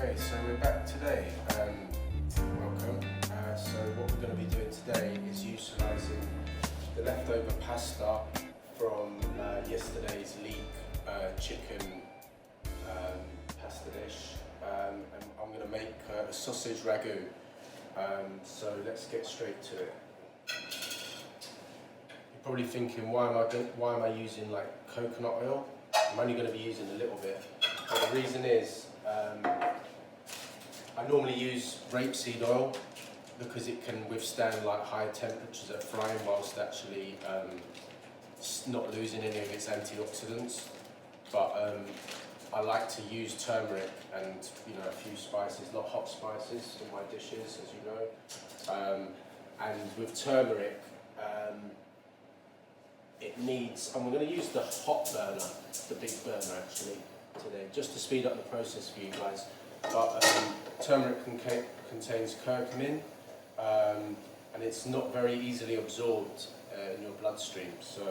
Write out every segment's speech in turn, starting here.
Okay, so we're back today. Welcome. So what we're going to be doing today is utilising the leftover pasta from yesterday's leek chicken pasta dish, and I'm going to make a sausage ragu. So let's get straight to it. You're probably thinking, why am I using like coconut oil? I'm only going to be using a little bit. But the reason is, I normally use rapeseed oil because it can withstand like high temperatures at frying whilst actually not losing any of its antioxidants. But I like to use turmeric and a few spices, not hot spices, in my dishes, as you know. And with turmeric, I'm going to use the hot burner, the big burner actually, today, just to speed up the process for you guys. But turmeric contains curcumin, and it's not very easily absorbed in your bloodstream. So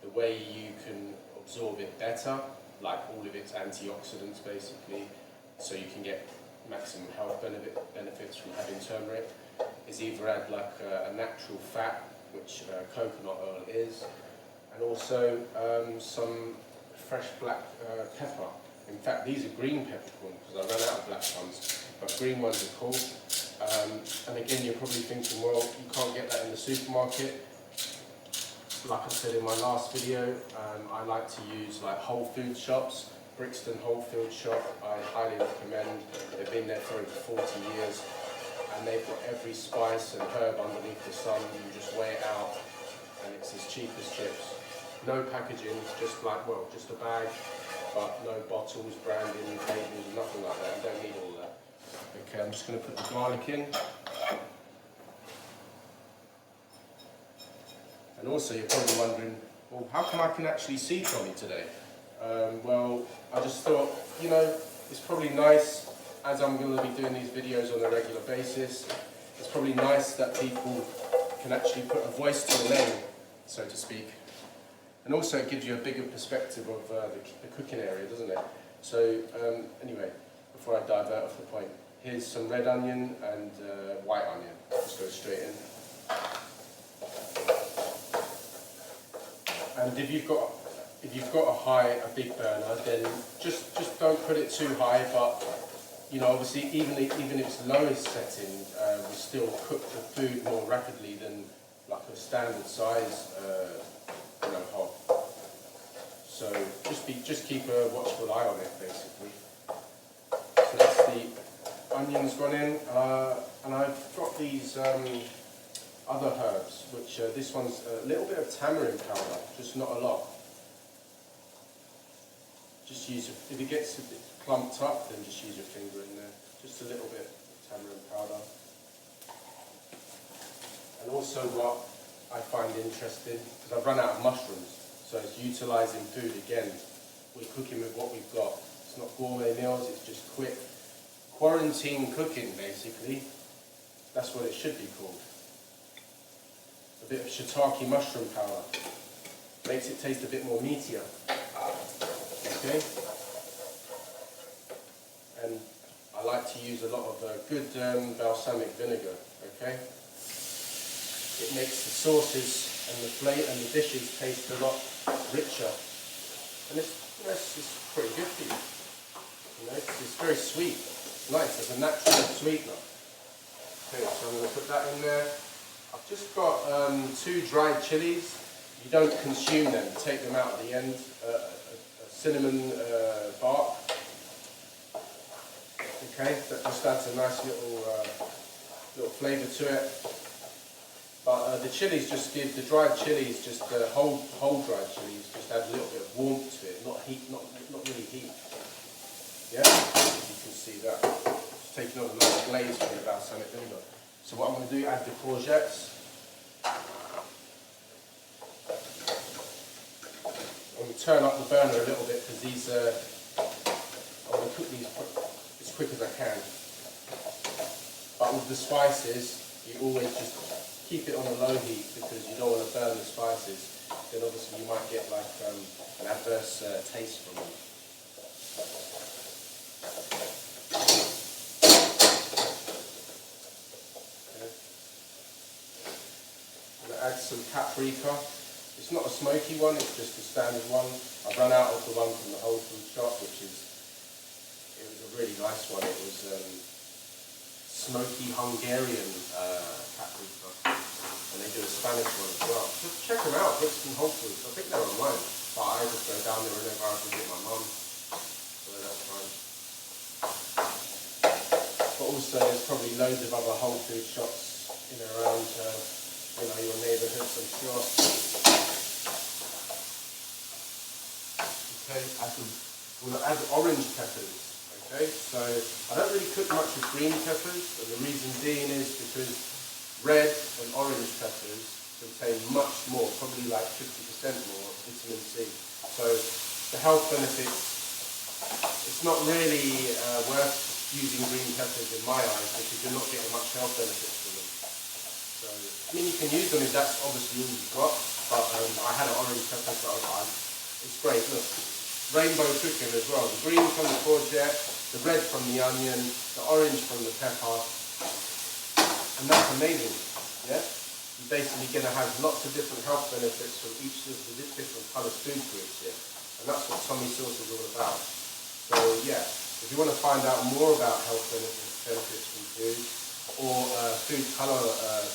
the way you can absorb it better, like all of its antioxidants basically, so you can get maximum health benefits from having turmeric, is either add like a natural fat, which coconut oil is, and also some fresh black pepper. In fact, these are green peppercorns because I ran out of black ones, but green ones are cool. And again, you're probably thinking, well, you can't get that in the supermarket. Like I said in my last video, I like to use like Whole Foods shops. Brixton Whole Foods shop, I highly recommend. They've been there for over 40 years, and they've got every spice and herb underneath the sun. You just weigh it out, and it's as cheap as chips. No packaging, just a bag, but no bottles, branding, labels, nothing like that. You don't need all that. Okay, I'm just going to put the garlic in. And also, you're probably wondering, well, how come I can actually see Tommy today? Well, I just thought, it's probably nice, as I'm going to be doing these videos on a regular basis, it's probably nice that people can actually put a voice to the name, so to speak. And also it gives you a bigger perspective of the cooking area, doesn't it? So anyway, before I divert off the point, here's some red onion and white onion. Just go straight in. And if you've got a big burner, then just don't put it too high. But obviously, even if it's lowest setting, we still cook the food more rapidly than like a standard size hob. So just keep a watchful eye on it, basically. So that's the onions gone in, and I've got these other herbs, which this one's a little bit of tamarind powder, just not a lot. Just use if it gets a bit clumped up, then just use your finger in there. Just a little bit of tamarind powder. And also what I find interesting, because I've run out of mushrooms, so it's utilising food again. We're cooking with what we've got. It's not gourmet meals, it's just quick quarantine cooking, basically. That's what it should be called. A bit of shiitake mushroom powder. Makes it taste a bit more meatier. Okay? And I like to use a lot of good balsamic vinegar, okay? It makes the sauces and the dishes taste a lot richer, and it's pretty good for you. It's very sweet. It's nice. It's a natural sweetener. Okay, so I'm going to put that in there. I've just got 2 dried chillis. You don't consume them. You take them out at the end. A cinnamon bark. Okay, that just adds a nice little flavour to it. But the chilies the dried chilies, just whole dried chilies, just add a little bit of warmth to it, not heat, not really heat. Yeah, you can see that. It's taking on a nice glaze from the balsamic vinegar. So what I'm going to do, add the courgettes. I'm going to turn up the burner a little bit because these, I'm going to cook these as quick as I can. But with the spices, you always just keep it on a low heat because you don't want to burn the spices. Then obviously you might get like an adverse taste from them. add some paprika. It's not a smoky one, it's just a standard one. I've run out of the one from the whole food shop, it was a really nice one. It was smoky Hungarian paprika, and they do a Spanish one as well. Just check them out, Brits from Whole Foods. I think they're online, but I just go down there whenever I visit my mum, so that's fine. But also there's probably loads of other Whole Food shops in and around your neighbourhoods, I'm sure. Okay, we'll add orange peppers. Okay, so I don't really cook much with green peppers, and the reason being is because red and orange peppers contain much more, probably like 50% more vitamin C. So the health benefits, it's not really worth using green peppers in my eyes because you're not getting much health benefits from them. So, I mean, you can use them if that's obviously all you've got, but I had an orange pepper, so it's great. Look, rainbow cooking as well. The green from the courgette, the red from the onion, the orange from the pepper, and that's amazing, yeah? You're basically going to have lots of different health benefits from each of the different coloured food groups here, and that's what tummy sauce is all about. So yeah, if you want to find out more about health benefits from food, or food colour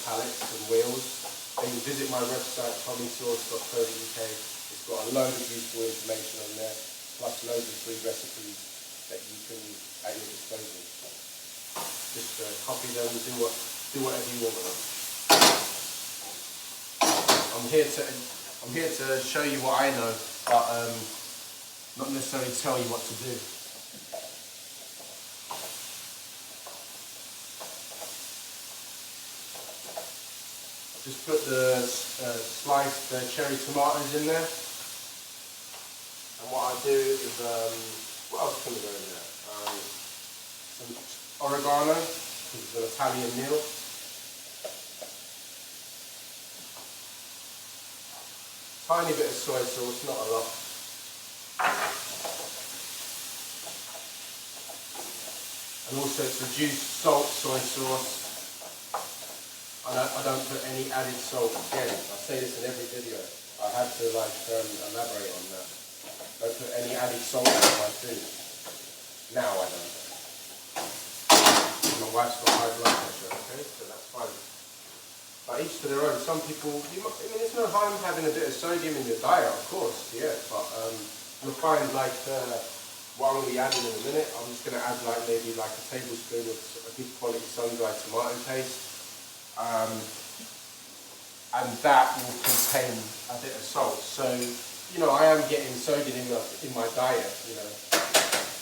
palettes and wheels, then visit my website, tummysauce.co.uk. It's got a load of useful information on there, plus loads of free recipes that you can use at your disposal. Just copy them and do whatever you want with them. I'm here to show you what I know, but not necessarily tell you what to do. Just put the sliced cherry tomatoes in there, and what I do is, what else can we go in there? Some oregano, because it's an Italian meal. Tiny bit of soy sauce, not a lot. And also it's reduced salt soy sauce. I don't put any added salt. Again, I say this in every video. I have to elaborate on that. Don't put any added salt in my food. Now I don't. My wife's got high blood pressure, okay, so that's fine. But each to their own. Some people, there's no harm having a bit of sodium in your diet, of course, yeah. But you'll find what I'm going to be adding in a minute. I'm just going to add maybe a tablespoon of a good quality sun-dried tomato paste. And that will contain a bit of salt. So, I am getting sodium in my diet,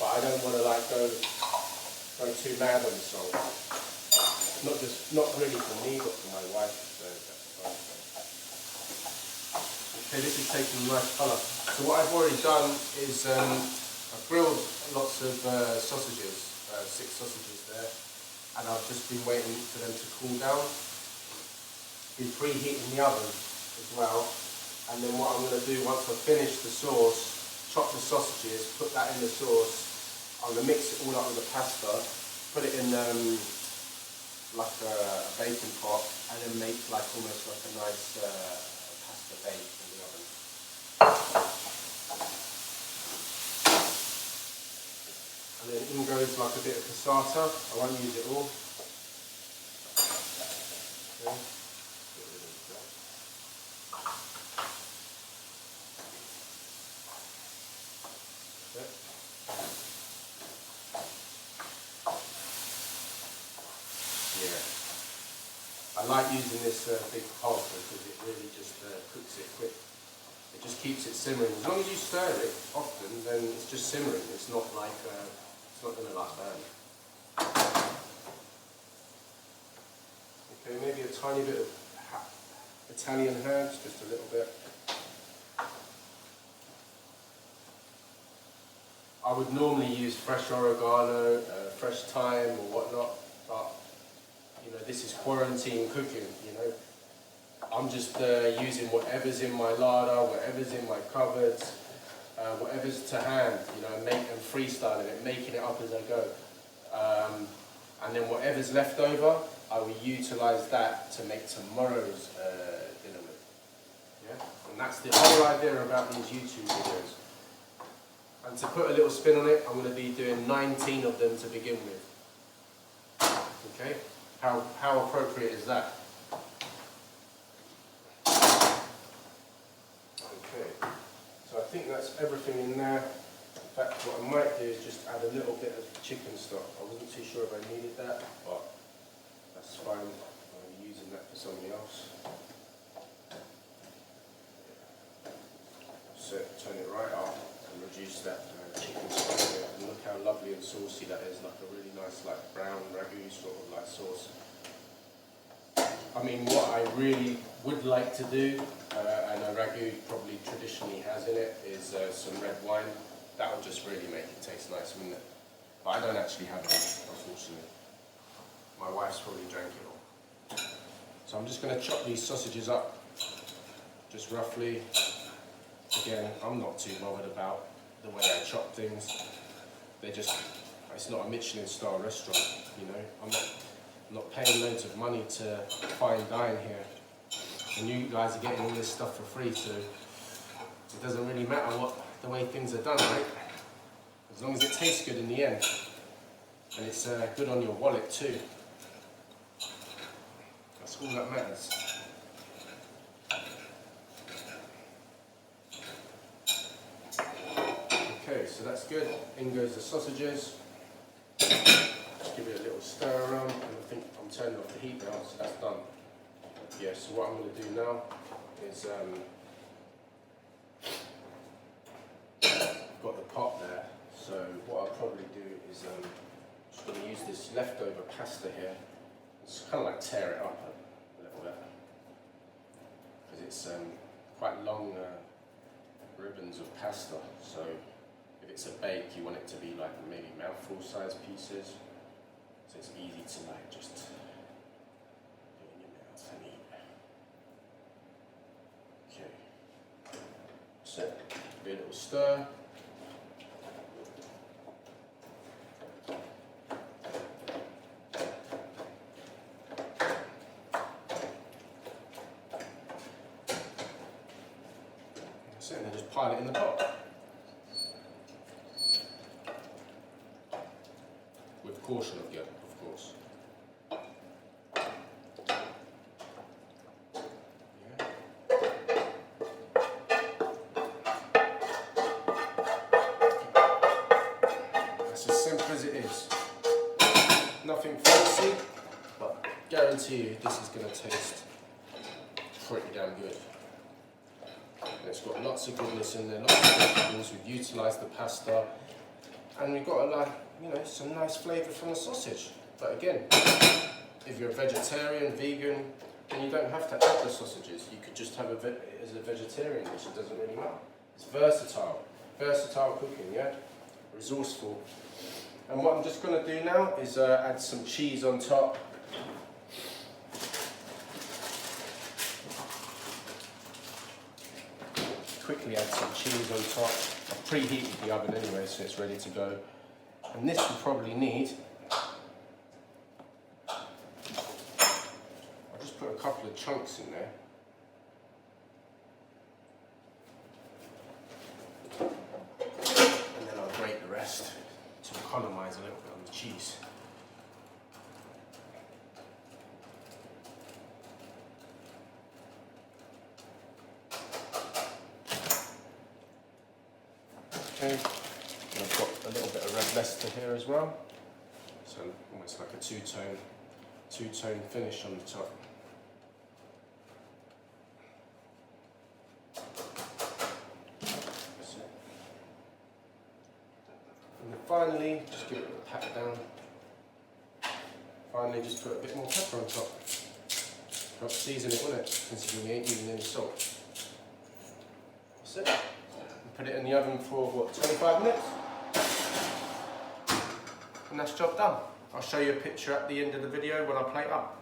but I don't want to go too mad on the salt. Not really for me, but for my wife. So that's fine. Okay, this is taking a nice colour. So what I've already done is I've grilled lots of sausages, 6 sausages there, and I've just been waiting for them to cool down. Been preheating the oven as well, and then what I'm going to do once I've finished the sauce, chop the sausages, put that in the sauce. I'm going to mix it all up with the pasta, put it in like a baking pot, and then make almost like a nice pasta bake in the oven. And then in goes like a bit of passata. I won't use it all. Okay. I like using this big pot because it really just cooks it quick. It just keeps it simmering. As long as you stir it often, then it's just simmering. It's not it's not going to burn. Okay, maybe a tiny bit of Italian herbs, just a little bit. I would normally use fresh oregano, fresh thyme or whatnot, but this is quarantine cooking, I'm just using whatever's in my larder, whatever's in my cupboards, whatever's to hand, and freestyling it, making it up as I go. And then whatever's left over, I will utilise that to make tomorrow's dinner And that's the whole idea about these YouTube videos. And to put a little spin on it, I'm going to be doing 19 of them to begin with. Okay? How appropriate is that? Okay. So I think that's everything in there. In fact, what I might do is just add a little bit of chicken stock. I wasn't too sure if I needed that, but that's fine. I'm using that for something else. So turn it right up and reduce that chicken stock here. And look how lovely and saucy that is, like a really nice like brown ragu sort of like sauce. I mean, what I really would like to do, and a ragu probably traditionally has in it, is some red wine. That would just really make it taste nice, wouldn't it? But I don't actually have it, unfortunately. My wife's probably drank it all. So I'm just going to chop these sausages up, just roughly. Again, I'm not too bothered about the way I chop things. It's not a Michelin star restaurant, you know. I'm not paying loads of money to fine dine here. And you guys are getting all this stuff for free, so it doesn't really matter the way things are done, right? As long as it tastes good in the end. And it's good on your wallet too. That's all that matters. Okay, so that's good. In goes the sausages. Just give it a little stir around, and I think I'm turning off the heat now, so that's done. Yeah, so what I'm going to do now is, I've got the pot there, so what I'll probably do is, just going to use this leftover pasta here. Just kind of like tear it up a little bit, because it's quite long ribbons of pasta, so if it's a bake, you want it to be like maybe mouthful size pieces, so it's easy to like just put in your mouth and eat. Okay, so give it a little stir. That's it, and then just pile it in the pot. With caution again, of course. Yeah. That's as simple as it is. Nothing fancy, but I guarantee you this is going to taste pretty damn good. And it's got lots of goodness in there, lots of vegetables. We've utilised the pasta, and we've got some nice flavour from the sausage. But again, if you're a vegetarian, vegan, then you don't have to add the sausages. You could just have it as a vegetarian dish. It doesn't really matter. It's versatile cooking, yeah, resourceful. And what I'm just going to do now is add some cheese on top. Quickly add some cheese on top. I've preheated the oven anyway, so it's ready to go. And this will probably need, I'll just put a couple of chunks in there. And then I'll grate the rest to economise a little bit on the cheese. Okay, and I've got a little bit of red Leicester here as well, so almost like a two-tone finish on the top. And then finally, just give it a pat down. Finally, just put a bit more pepper on top. Helps season it, wouldn't it? Considering we ain't using any salt. That's it. Put it in the oven for, what, 25 minutes? And that's job done. I'll show you a picture at the end of the video when I plate up.